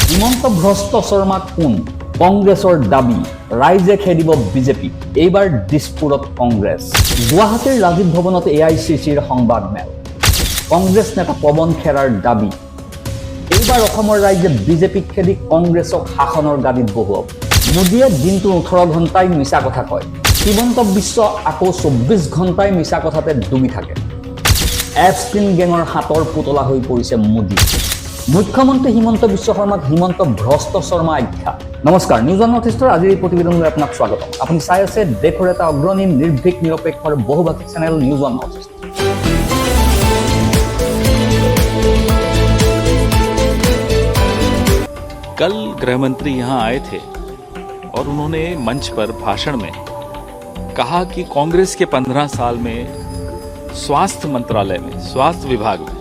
হিমন্ত ভ্ৰষ্ট শৰ্মা কোন? কংগ্ৰেছৰ দাবী ৰাইজে খেদিব বিজেপি, এইবাৰ দিছপুৰত কংগ্ৰেছ। গুৱাহাটীৰ ৰাজীৱ ভৱনত AICCৰ সংবাদমেল। কংগ্ৰেছ নেতা পৱন খেৰাৰ দাবী এইবাৰ অসমৰ ৰাইজে বিজেপিক খেদি কংগ্ৰেছক শাসনৰ গাদীত বহুৱাব। মোদীয়ে দিনটো 18 ঘণ্টাই মিছা কথা কয়, হিমন্ত বিশ্ব আকৌ 24 ঘণ্টাই মিছা কথাতে ডুবি থাকে। এপষ্টিন গেঙৰ হাতৰ পুতলা হৈ পৰিছে মোদী। মুখ্যমন্ত্ৰী হিমন্ত বিশ্ব শৰ্মাক হিমন্ত ভ্ৰষ্ট শৰ্মা আখ্যা। নমস্কাৰ, নিউজ অন নৰ্থ ইষ্টৰ আজিৰ এই প্ৰতিবেদনলৈ আপোনাক স্বাগতম। আপুনি চাই আছে দেশৰ এটা অগ্ৰণী নিৰ্ভীক নিৰপেক্ষ আৰু বহুভাষিক channel news on North East. कल गृह मंत्री यहाँ आए थे और उन्होंने मंच पर भाषण में कहा कि कांग्रेस के 15 साल में स्वास्थ्य मंत्रालय में, स्वास्थ्य विभाग में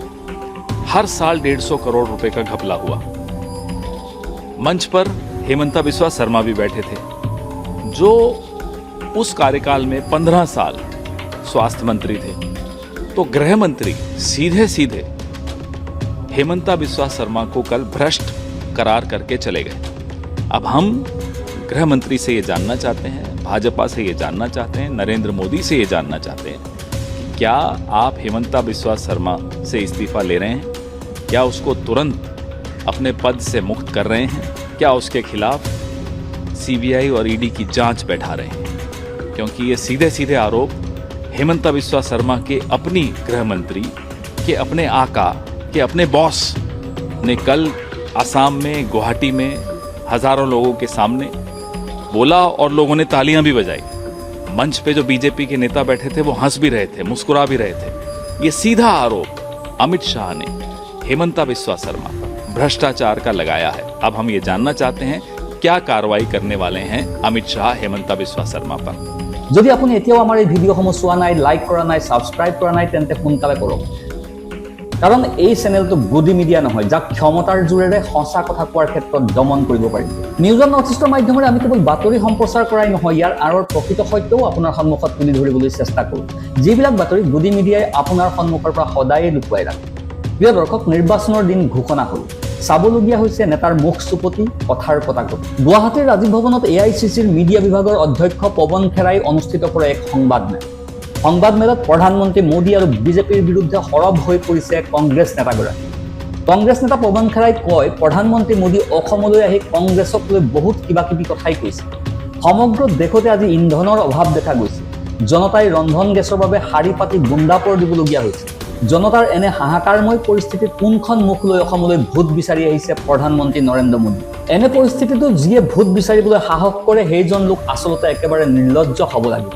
हर साल 150 करोड़ रुपए का घपला हुआ। मंच पर हेमंता बिस्वा शर्मा भी बैठे थे, जो उस कार्यकाल में 15 साल स्वास्थ्य मंत्री थे। तो गृह मंत्री सीधे सीधे हेमंता बिस्वा शर्मा को कल भ्रष्ट करार करके चले गए। अब हम गृह मंत्री से ये जानना चाहते हैं, भाजपा से ये जानना चाहते हैं, नरेंद्र मोदी से ये जानना चाहते हैं कि क्या आप हेमंता बिस्वा शर्मा से इस्तीफा ले रहे हैं? क्या उसको तुरंत अपने पद से मुक्त कर रहे हैं? क्या उसके खिलाफ CBI और ED की जांच बैठा रहे हैं? क्योंकि ये सीधे सीधे आरोप हेमंता बिस्वा शर्मा के अपनी गृह मंत्री के अपने आका के अपने बॉस ने कल असम में, गुवाहाटी में हजारों लोगों के सामने बोला और लोगों ने तालियां भी बजाई। मंच पे जो बीजेपी के नेता बैठे थे वो हंस भी रहे थे, मुस्कुरा भी रहे थे। ये सीधा आरोप अमित शाह ने हेमंता बिस्वा शर्मा पर भ्रष्टाचार का लगाया है। अब हम ये जानना चाहते हैं क्या कार्रवाई करने वाले हैं अमित शाह हेमंता बिस्वा शर्मा पर। যদি আপুনি এতিয়াও আমাৰ এই ভিডিঅ'সমূহ চোৱা নাই, লাইক কৰা নাই, ছাবস্ক্ৰাইব কৰা নাই, তেন্তে সোনকালে কৰক। কাৰণ এই চেনেলটো গদি মিডিয়া নহয়, যাক ক্ষমতাৰ জোৰেৰে সঁচা কথা কোৱাৰ ক্ষেত্ৰত দমন কৰিব পাৰিব। নিউজ অন নৰ্থ ইষ্টৰ মাধ্যমেৰে আমি কেৱল বাতৰি সম্প্ৰচাৰ কৰাই নহয়, ইয়াৰ আঁৰৰ প্ৰকৃত সত্যও আপোনাৰ সন্মুখত তুলি ধৰিবলৈ চেষ্টা কৰোঁ। যিবিলাক বাতৰি গদি মিডিয়াই আপোনাৰ সন্মুখৰ পৰা সদায়ে লুকুৱাই ৰাখে। প্ৰিয় দৰ্শক, নিৰ্বাচনৰ দিন ঘোষণা হ'ল। চাবলগীয়া হৈছে নেতাৰ মুখ চুপতি, কথাৰ পতাকতি। গুৱাহাটীৰ ৰাজীৱ ভৱনত AICCৰ মিডিয়া বিভাগৰ অধ্যক্ষ পৱন খেৰাই অনুষ্ঠিত কৰে এক সংবাদমেল। সংবাদমেলত প্ৰধানমন্ত্ৰী মোদী আৰু বিজেপিৰ বিৰুদ্ধে সৰব হৈ পৰিছে কংগ্ৰেছ নেতাগৰাকী। কংগ্ৰেছ নেতা পৱন খেৰাই কয়, প্ৰধানমন্ত্ৰী মোদী অসমলৈ আহি কংগ্ৰেছক লৈ বহুত কিবা কিবি কথাই কৈছে। সমগ্ৰ দেশতে আজি ইন্ধনৰ অভাৱ দেখা গৈছে। জনতাই ৰন্ধন গেছৰ বাবে শাৰী পাতি গুণ্ডাপৰ দিবলগীয়া হৈছে। জনতাৰ এনে হাহাকাৰময় পৰিস্থিতিত কোনখন মুখ লৈ অসমলৈ ভোট বিচাৰি আহিছে প্ৰধানমন্ত্ৰী নৰেন্দ্ৰ মোদী? এনে পৰিস্থিতিতো যিয়ে ভোট বিচাৰিবলৈ সাহস কৰে সেইজন লোক আচলতে একেবাৰে নিৰ্লজ্জ হ'ব লাগিব।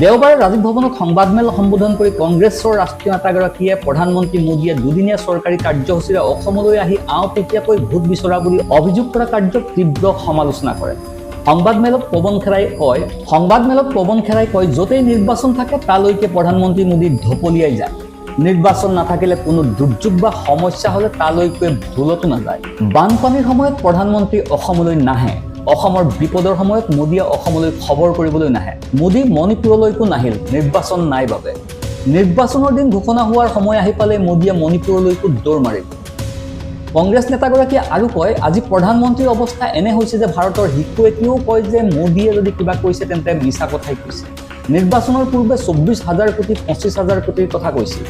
দেওবাৰে ৰাজীৱ ভৱনত সংবাদমেল সম্বোধন কৰি কংগ্ৰেছৰ ৰাষ্ট্ৰীয় নেতাগৰাকীয়ে প্ৰধানমন্ত্ৰী মোদীয়ে দুদিনীয়া চৰকাৰী কাৰ্যসূচীৰে অসমলৈ আহি আওপকীয়াকৈ ভোট বিচৰা বুলি অভিযোগ কৰা কাৰ্যক তীব্ৰ সমালোচনা কৰে। সংবাদমেলত পৱন খেৰাই কয়, য'তেই নিৰ্বাচন থাকে তালৈকে প্ৰধানমন্ত্ৰী মোদী ঢপলিয়াই যায়। নিৰ্বাচন নাথাকিলে কোনো দুৰ্যোগ বা সমস্যা হ'লে তালৈকে ভুলতো নাযায়। বানপানীৰ সময়ত প্ৰধানমন্ত্ৰী অসমলৈ নাহে। অসমৰ বিপদৰ সময়ত মোদীয়ে অসমলৈ খবৰ কৰিবলৈ নাহে। মোদী মণিপুৰলৈকো নাহিল, নিৰ্বাচন নাই বাবে। নিৰ্বাচনৰ দিন ঘোষণা হোৱাৰ সময় আহি পালে মোদীয়ে মণিপুৰলৈকো দৌৰ মাৰিব। কংগ্ৰেছ নেতাগৰাকীয়ে আৰু কয়, আজি প্ৰধানমন্ত্ৰীৰ অৱস্থা এনে হৈছে যে ভাৰতৰ শিশুৱেও কয় যে মোদীয়ে যদি কিবা কৈছে তেন্তে মিছা কথাই কৈছে। নিৰ্বাচনৰ পূৰ্বে 24,000 কোটি 25,000 কোটিৰ কথা কৈছিল,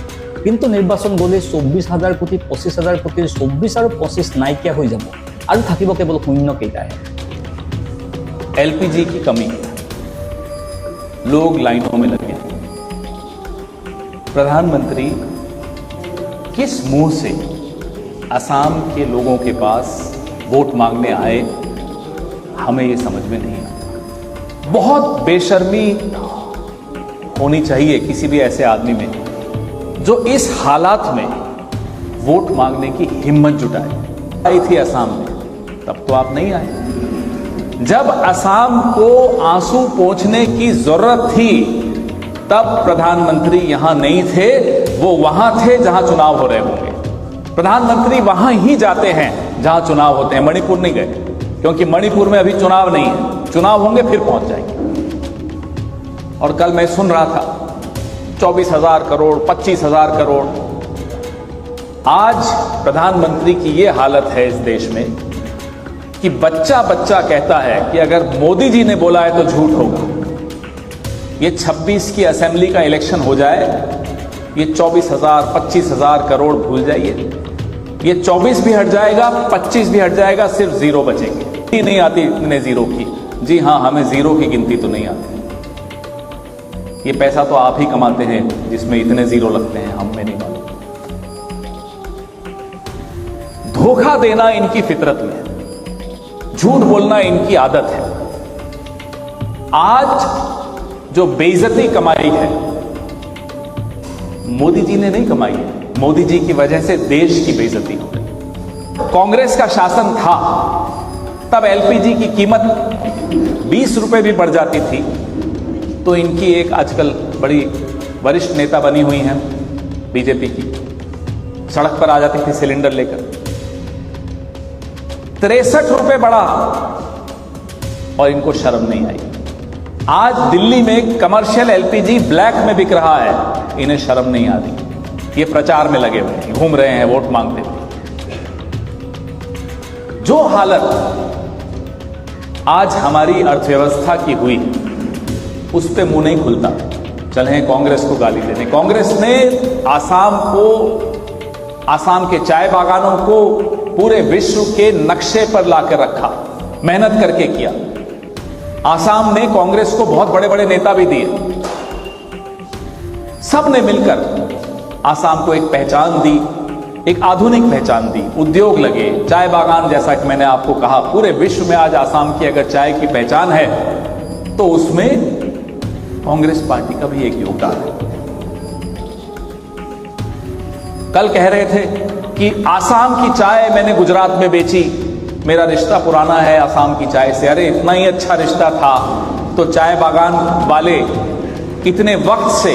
কিন্তু নিৰ্বাচন গ'লে 24,000 কোটি 25,000 কোটিৰ 24 আৰু 25 নাইকিয়া হৈ যাব আৰু থাকিব কেৱল শূন্য কেইটাহে। LPG की कमी, लोग लाइनों में लगे। प्रधानमंत्री किस मुंह से असम के लोगों के पास वोट मांगने आए, हमें ये समझ में नहीं आता। बहुत बेशर्मी होनी चाहिए किसी भी ऐसे आदमी में जो इस हालात में वोट मांगने की हिम्मत जुटाए। आई थी असम में, तब तो आप नहीं आए। जब असम को आंसू पोंछने की जरूरत थी तब प्रधानमंत्री यहां नहीं थे, वो वहां थे जहां चुनाव हो रहे होंगे। प्रधानमंत्री वहां ही जाते हैं जहां चुनाव होते हैं। मणिपुर नहीं गए, क्योंकि मणिपुर में अभी चुनाव नहीं है। चुनाव होंगे फिर पहुंच जाएंगे। और कल मैं सुन रहा था 24,000 करोड़, 25,000 करोड़। आज प्रधानमंत्री की ये हालत है इस देश में कि बच्चा बच्चा कहता है कि अगर मोदी जी ने बोला है तो झूठ होगा। ये 26 की असेंबली का इलेक्शन हो जाए, ये 24,000 25,000 करोड़ भूल जाइए। ये 24 भी हट जाएगा, 25 भी हट जाएगा, सिर्फ जीरो बचेंगे। गिनती नहीं आती इतने जीरो की। जी हां, हमें जीरो की गिनती तो नहीं आती। ये पैसा तो आप ही कमाते हैं जिसमें इतने जीरो लगते हैं, हमें नहीं मालूम। धोखा देना इनकी फितरत में है, झूठ बोलना इनकी आदत है। आज जो बेइज्जती कमाई है, मोदी जी ने नहीं कमाई है। मोदी जी की वजह से देश की बेइज्जती हो गई। कांग्रेस का शासन था तब एलपीजी की कीमत 20 रुपए भी बढ़ जाती थी, तो इनकी एक आजकल बड़ी वरिष्ठ नेता बनी हुई हैं बीजेपी की, सड़क पर आ जाती थी सिलेंडर लेकर। 63 रुपए बढ़ा और इनको शर्म नहीं आई। आज दिल्ली में कमर्शियल एलपीजी ब्लैक में बिक रहा है, इन्हें शर्म नहीं आती। ये प्रचार में लगे हुए हैं, घूम रहे हैं वोट मांगते हुए। जो हालत आज हमारी अर्थव्यवस्था की हुई, उस पे मुंह नहीं खुलता। चले कांग्रेस को गाली देने। कांग्रेस ने आसाम के चाय बागानों को पूरे विश्व के नक्शे पर लाकर रखा, मेहनत करके किया। आसाम ने कांग्रेस को बहुत बड़े बड़े नेता भी दिए। सब ने मिलकर आसाम को एक पहचान दी, एक आधुनिक पहचान दी। उद्योग लगे, चाय बागान, जैसा कि मैंने आपको कहा, पूरे विश्व में आज आसाम की अगर चाय की पहचान है तो उसमें कांग्रेस पार्टी का भी एक योगदान है। कल कह रहे थे कि आसाम की चाय मैंने गुजरात में बेची, मेरा रिश्ता पुराना है आसाम की चाय से। अरे इतना ही अच्छा रिश्ता था तो चाय बागान वाले इतने वक्त से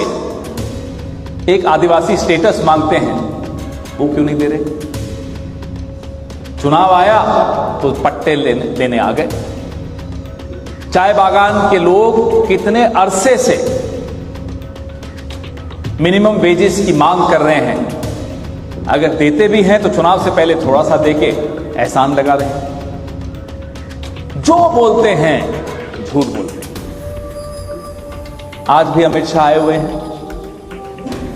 एक आदिवासी स्टेटस मांगते हैं, वो क्यों नहीं दे रहे? चुनाव आया तो पट्टे लेने आ गए। चाय बागान के लोग कितने अरसे से मिनिमम वेजेस की मांग कर रहे हैं, अगर देते भी हैं तो चुनाव से पहले थोड़ा सा देके एहसान लगा रहे हैं। जो बोलते हैं झूठ बोलते हैं। आज भी अमित शाह आए हुए हैं,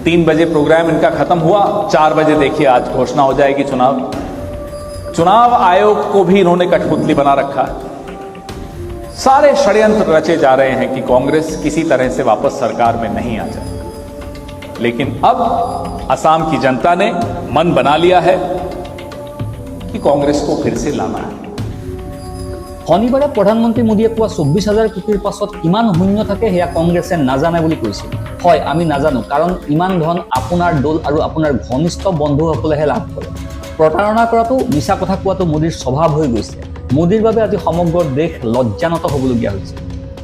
3 बजे प्रोग्राम इनका खत्म हुआ, 4 बजे देखिए आज घोषणा हो जाएगी चुनाव आयोग को भी इन्होंने कठपुतली बना रखा है। सारे षड्यंत्र रचे जा रहे हैं कि कांग्रेस किसी तरह से वापस सरकार में नहीं आ जाए। लेकिन अब असम की जनता ने मन बना लिया है कि कांग्रेस को फिर से लाना है। শনিবাৰে প্ৰধানমন্ত্ৰী মোদীয়ে কোৱা 24,000 কোটিৰ পাছত কিমান শূন্য থাকে সেয়া কংগ্ৰেছে নাজানে বুলি কৈছিল। হয়, আমি নাজানো, কাৰণ ইমান ধন আপোনাৰ দল আৰু আপোনাৰ ঘনিষ্ঠ বন্ধুসকলেহে লাভ কৰে। প্ৰতাৰণা কৰাটো, মিছা কথা কোৱাটো মোদীৰ স্বভাৱ হৈ গৈছে। মোদীৰ বাবে আজি সমগ্ৰ দেশ লজ্জানত হ'বলগীয়া হৈছে।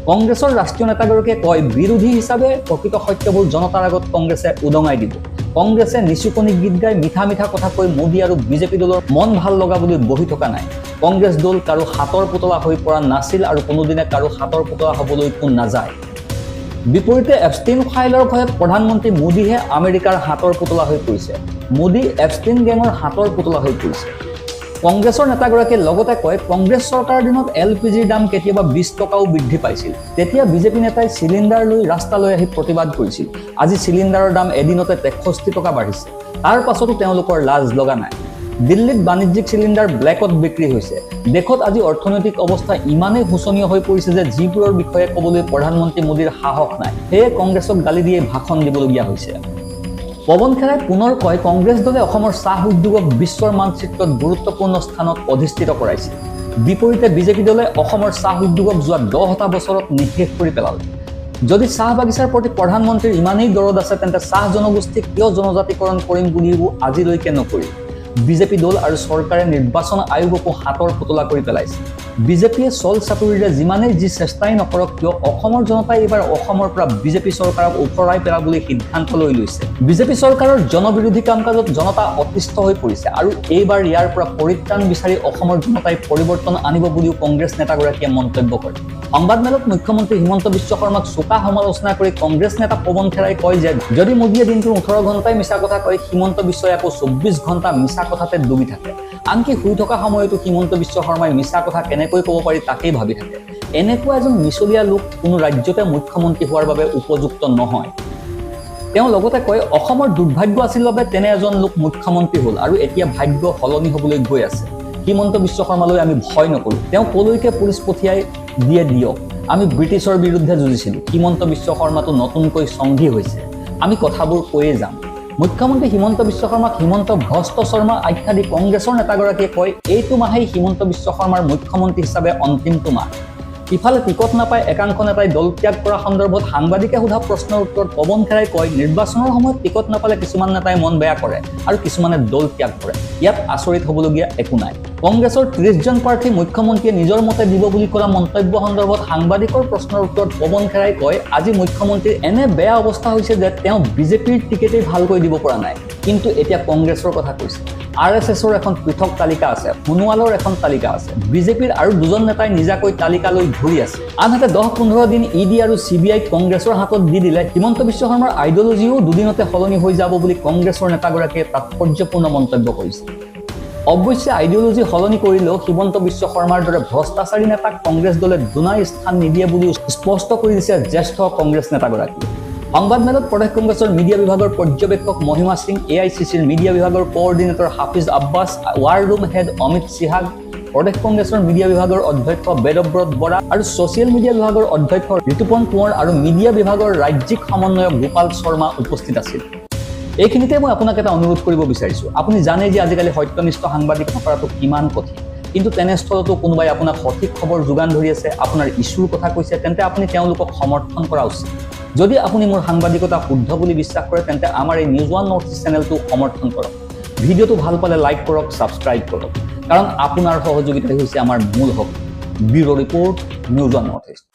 কংগ্ৰেছৰ ৰাষ্ট্ৰীয় নেতাগৰাকীয়ে কয়, বিৰোধী হিচাপে প্ৰকৃত সত্যবোৰ জনতাৰ আগত কংগ্ৰেছে উদঙাই দিব। কংগ্ৰেছে নিচুকনি গীত গাই মিঠা মিঠা কথা কৈ মোদী আৰু বিজেপি দলৰ মন ভাল লগাবলৈ বহি থকা নাই। কংগ্ৰেছ দল কাৰো হাতৰ পুতলা হৈ পৰা নাছিল আৰু কোনোদিনে কাৰো হাতৰ পুতলা হ'বলৈকো নাযায়। বিপৰীতে এপষ্টিন ফাইলৰ ভয়ত প্ৰধানমন্ত্ৰী মোদীহে আমেৰিকাৰ হাতৰ পুতলা হৈ পৰিছে। মোদী এপষ্টিন গেঙৰ হাতৰ পুতলা হৈ পৰিছে। কংগ্ৰেছৰ নেতাগৰাকীয়ে লগতে কয়, কংগ্ৰেছ চৰকাৰৰ দিনত এলপিজিৰ দাম কেতিয়াবা 20 টকাও বৃদ্ধি পাইছিল। তেতিয়া বিজেপি নেতাই চিলিণ্ডাৰ লৈ ৰাস্তালৈ আহি প্ৰতিবাদ কৰিছিল। আজি চিলিণ্ডাৰৰ দাম এদিনতে 63 টকা বাঢ়িছে। তাৰ পাছতো তেওঁলোকৰ লাজ লগা নাই। দিল্লীত বাণিজ্যিক চিলিণ্ডাৰ ব্লেকত বিক্ৰী হৈছে। দেশত আজি অৰ্থনৈতিক অৱস্থা ইমানেই শোচনীয় হৈ পৰিছে যে যিবোৰৰ বিষয়ে ক'বলৈ প্ৰধানমন্ত্ৰী মোদীৰ সাহস নাই। সেয়ে কংগ্ৰেছক গালি দিয়ে ভাষণ দিবলগীয়া হৈছে। পৱন খেৰাই পুনৰ কয়, কংগ্ৰেছ দলে অসমৰ চাহ উদ্যোগক বিশ্বৰ মানচিত্ৰত গুৰুত্বপূৰ্ণ স্থানত অধিষ্ঠিত কৰাইছে। বিপৰীতে বিজেপি দলে অসমৰ চাহ উদ্যোগক যোৱা 10টা বছৰত নিঃশেষ কৰি পেলালে। যদি চাহ বাগিচাৰ প্ৰতি প্ৰধানমন্ত্ৰীৰ ইমানেই দৰদ আছে, তেন্তে চাহ জনগোষ্ঠীক কিয় জনজাতিকৰণ কৰিম বুলিও আজিলৈকে নকৰি। বিজেপি দল আৰু চৰকাৰে নিৰ্বাচন আয়োগকো হাতৰ পুতলা কৰি পেলাইছে। বিজেপিয়ে চল চাতুৰিৰে যিমানেই যি চেষ্টাই নকৰক কিয়, অসমৰ জনতাই এইবাৰ অসমৰ পৰা বিজেপি চৰকাৰক ওফৰাই পেলাবলৈ সিদ্ধান্ত লৈ লৈছে। বিজেপি চৰকাৰৰ জনবিৰোধী কাম কাজত জনতা অতিষ্ঠ হৈ পৰিছে আৰু এইবাৰ ইয়াৰ পৰা পৰিত্ৰাণ বিচাৰি অসমৰ জনতাই পৰিৱৰ্তন আনিব বুলিও কংগ্ৰেছ নেতাগৰাকীয়ে মন্তব্য কৰে। সংবাদমেলত মুখ্যমন্ত্ৰী হিমন্ত বিশ্ব শৰ্মাক চোকা সমালোচনা কৰি কংগ্ৰেছ নেতা পৱন খেৰাই কয় যে যদি মোদীয়ে দিনটোৰ 18 ঘণ্টাই মিছা কথা কয়, হিমন্ত বিশ্বই আকৌ 24 ঘণ্টা মিছা কথাতে ডুবি থাকে। আনকি শুই থকা সময়তো হিমন্ত বিশ্ব শৰ্মাই মিছা কথা কেনেকৈ ক'ব পাৰি তাকেই ভাবি থাকে। এনেকুৱা এজন মিছলীয়া লোক কোনো ৰাজ্যতে মুখ্যমন্ত্ৰী হোৱাৰ বাবে উপযুক্ত নহয়। তেওঁ লগতে কয়, অসমৰ দুৰ্ভাগ্য আছিল বাবে তেনে এজন লোক মুখ্যমন্ত্ৰী হ'ল আৰু এতিয়া ভাগ্য সলনি হ'বলৈ গৈ আছে। হিমন্ত বিশ্ব শৰ্মালৈ আমি ভয় নকৰোঁ। তেওঁ কলৈকে পুলিচ পঠিয়াই দিয়ে দিয়ক। আমি ব্ৰিটিছৰ বিৰুদ্ধে যুঁজিছিলোঁ। হিমন্ত বিশ্ব শৰ্মাটো নতুনকৈ সংঘী হৈছে। আমি কথাবোৰ কৈয়ে যাম। মুখ্যমন্ত্ৰী হিমন্ত বিশ্ব শৰ্মাক হিমন্ত ভ্ৰষ্ট শৰ্মা আখ্যা দি কংগ্ৰেছৰ নেতাগৰাকীয়ে কয়, এইটো মাহেই হিমন্ত বিশ্ব শৰ্মাৰ মুখ্যমন্ত্ৰী হিচাপে অন্তিমটো মাহ। ইফালে টিকট নাপাই একাংশ নেতাই দল ত্যাগ কৰা সন্দৰ্ভত সাংবাদিকে সোধা প্ৰশ্নৰ উত্তৰত পৱন খেৰাই কয়, নিৰ্বাচনৰ সময়ত টিকট নাপালে কিছুমান নেতাই মন বেয়া কৰে আৰু কিছুমানে দল ত্যাগ কৰে। ইয়াত আচৰিত হ'বলগীয়া একো নাই। কংগ্ৰেছৰ 30জন প্ৰাৰ্থী মুখ্যমন্ত্ৰীয়ে নিজৰ মতে দিব বুলি কৰা মন্তব্য সন্দৰ্ভত সাংবাদিকৰ প্ৰশ্নৰ উত্তৰত পৱন খেৰাই কয়, আজি মুখ্যমন্ত্ৰীৰ এনে বেয়া অৱস্থা হৈছে যে তেওঁ বিজেপিৰ টিকেটেই ভালকৈ দিব পৰা নাই। কিন্তু এতিয়া কংগ্ৰেছৰ কথা কৈছে। RSSৰ এখন পৃথক তালিকা আছে, সোণোৱালৰ এখন তালিকা আছে। বিজেপিৰ আৰু দুজন নেতাই নিজাকৈ তালিকা লৈ ঘূৰি আছে। আনহাতে 10-15 দিন ED আৰু CBI কংগ্ৰেছৰ হাতত দি দিলে হিমন্ত বিশ্ব শৰ্মাৰ আইডিঅলজিও দুদিনতে সলনি হৈ যাব বুলি কংগ্ৰেছৰ নেতাগৰাকীয়ে তাৎপৰ্যপূৰ্ণ মন্তব্য কৰিছে। অৱশ্যে আইডিঅলজি সলনি কৰিলেও হিমন্ত বিশ্ব শৰ্মাৰ দৰে ভ্ৰষ্টাচাৰী নেতাক কংগ্ৰেছ দলে দুনাই স্থান নিদিয়ে বুলিও স্পষ্ট কৰি দিছে জ্যেষ্ঠ কংগ্ৰেছ নেতাগৰাকীয়ে। সংবাদমেলত প্ৰদেশ কংগ্ৰেছৰ মিডিয়া বিভাগৰ পৰ্যবেক্ষক মহিমা সিং, AICCৰ মিডিয়া বিভাগৰ coordinator Hafiz Abbas, war room head Amit Sihag, প্ৰদেশ কংগ্ৰেছৰ মিডিয়া বিভাগৰ অধ্যক্ষ বেদব্ৰত বৰা আৰু ছচিয়েল মিডিয়া বিভাগৰ অধ্যক্ষ ঋতুপন কোঁৱৰ আৰু মিডিয়া বিভাগৰ ৰাজ্যিক সমন্বয়ক গোপাল শৰ্মা উপস্থিত আছিল। এইখিনিতে মই আপোনাক এটা অনুৰোধ কৰিব বিচাৰিছোঁ। আপুনি জানে যে আজিকালি সত্যনিষ্ঠ সাংবাদিকতা কৰাটো কিমান কঠিন, কিন্তু তেনেস্থলতো কোনোবাই আপোনাক সঠিক খবৰ যোগান ধৰি আছে, আপোনাৰ ইছ্যুৰ কথা কৈছে, তেন্তে আপুনি তেওঁলোকক সমৰ্থন কৰা উচিত। যদি আপুনি মোৰ সাংবাদিকতা শুদ্ধ বুলি বিশ্বাস কৰে, তেন্তে আমাৰ এই নিউজ ওৱান নৰ্থ ইষ্ট চেনেলটো সমৰ্থন কৰক। ভিডিঅ'টো ভাল পালে লাইক কৰক, ছাবস্ক্ৰাইব কৰক, কাৰণ আপোনাৰ সহযোগিতাই হৈছে আমাৰ মূল শক্তি। Bureau' report, news one north east.